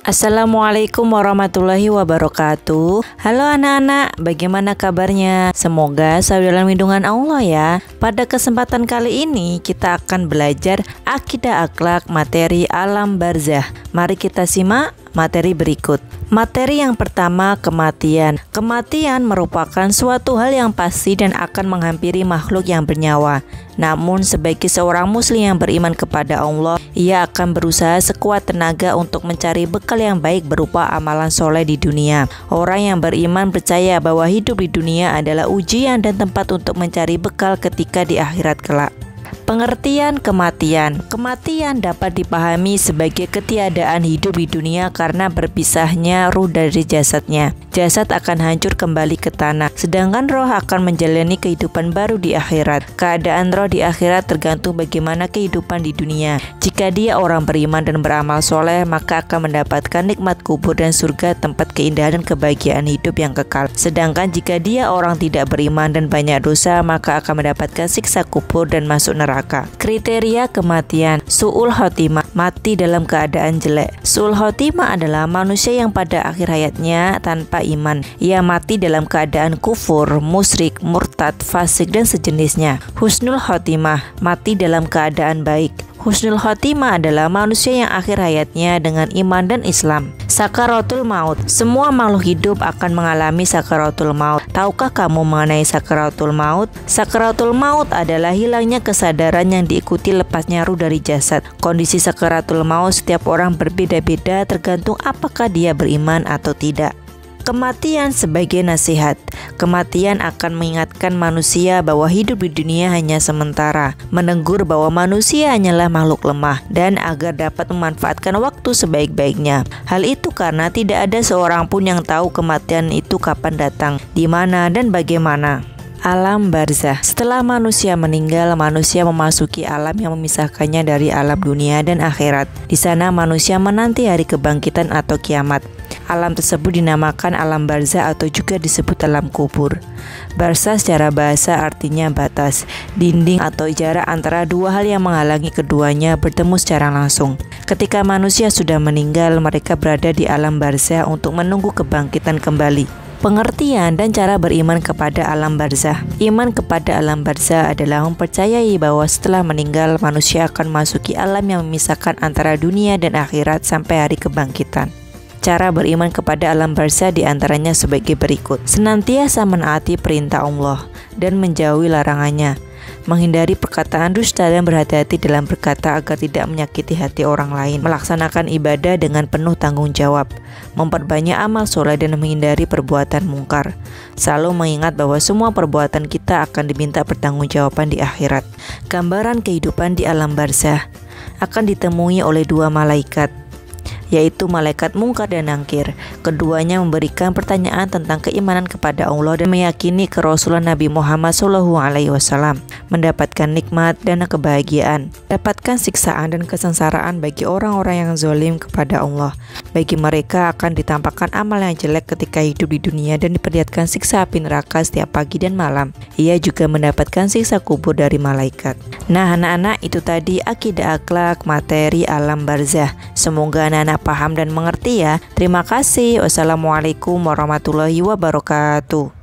Assalamualaikum warahmatullahi wabarakatuh. Halo anak-anak, bagaimana kabarnya? Semoga selalu dalam lindungan Allah ya. Pada kesempatan kali ini kita akan belajar akidah akhlak materi alam barzah. Mari kita simak materi berikut. Materi yang pertama, kematian. Kematian merupakan suatu hal yang pasti dan akan menghampiri makhluk yang bernyawa. Namun sebagai seorang muslim yang beriman kepada Allah, ia akan berusaha sekuat tenaga untuk mencari bekal yang baik berupa amalan soleh di dunia. Orang yang beriman percaya bahwa hidup di dunia adalah ujian dan tempat untuk mencari bekal ketika di akhirat kelak. Pengertian kematian. Kematian dapat dipahami sebagai ketiadaan hidup di dunia karena berpisahnya ruh dari jasadnya. Jasad akan hancur kembali ke tanah, sedangkan roh akan menjalani kehidupan baru di akhirat. Keadaan roh di akhirat tergantung bagaimana kehidupan di dunia. Jika dia orang beriman dan beramal soleh, maka akan mendapatkan nikmat kubur dan surga, tempat keindahan dan kebahagiaan hidup yang kekal. Sedangkan jika dia orang tidak beriman dan banyak dosa, maka akan mendapatkan siksa kubur dan masuk neraka. Kriteria kematian. Su'ul khotimah, mati dalam keadaan jelek. Su'ul khotimah adalah manusia yang pada akhir hayatnya tanpa iman. Ia mati dalam keadaan kufur, musyrik, murtad, fasik dan sejenisnya. Husnul khotimah, mati dalam keadaan baik. Husnul khotimah adalah manusia yang akhir hayatnya dengan iman dan Islam. Sakaratul maut. Semua makhluk hidup akan mengalami sakaratul maut. Tahukah kamu mengenai sakaratul maut? Sakaratul maut adalah hilangnya kesadaran yang diikuti lepasnya ruh dari jasad. Kondisi sakaratul maut setiap orang berbeda-beda tergantung apakah dia beriman atau tidak. Kematian sebagai nasihat. Kematian akan mengingatkan manusia bahwa hidup di dunia hanya sementara, menegur bahwa manusia hanyalah makhluk lemah, dan agar dapat memanfaatkan waktu sebaik-baiknya. Hal itu karena tidak ada seorang pun yang tahu kematian itu kapan datang, di mana dan bagaimana. Alam barzah. Setelah manusia meninggal, manusia memasuki alam yang memisahkannya dari alam dunia dan akhirat. Di sana manusia menanti hari kebangkitan atau kiamat. Alam tersebut dinamakan alam barzah atau juga disebut alam kubur. Barzah secara bahasa artinya batas, dinding atau jarak antara dua hal yang menghalangi keduanya bertemu secara langsung. Ketika manusia sudah meninggal, mereka berada di alam barzah untuk menunggu kebangkitan kembali. Pengertian dan cara beriman kepada alam barzah. Iman kepada alam barzah adalah mempercayai bahwa setelah meninggal manusia akan masuki alam yang memisahkan antara dunia dan akhirat sampai hari kebangkitan. Cara beriman kepada alam barzah diantaranya sebagai berikut. Senantiasa menaati perintah Allah dan menjauhi larangannya. Menghindari perkataan dusta dan berhati-hati dalam berkata agar tidak menyakiti hati orang lain. Melaksanakan ibadah dengan penuh tanggung jawab. Memperbanyak amal soleh dan menghindari perbuatan mungkar. Selalu mengingat bahwa semua perbuatan kita akan diminta pertanggungjawaban di akhirat. Gambaran kehidupan di alam barzah akan ditemui oleh dua malaikat, yaitu malaikat Mungkar dan Nangkir. Keduanya memberikan pertanyaan tentang keimanan kepada Allah dan meyakini kerasulan Nabi Muhammad SAW, mendapatkan nikmat dan kebahagiaan, dapatkan siksaan dan kesengsaraan bagi orang-orang yang zalim kepada Allah. Bagi mereka akan ditampakkan amal yang jelek ketika hidup di dunia dan diperlihatkan siksa api neraka setiap pagi dan malam. Ia juga mendapatkan siksa kubur dari malaikat. Nah anak-anak, itu tadi akidah akhlak materi alam barzah. Semoga anak-anak paham dan mengerti ya. Terima kasih. Wassalamualaikum warahmatullahi wabarakatuh.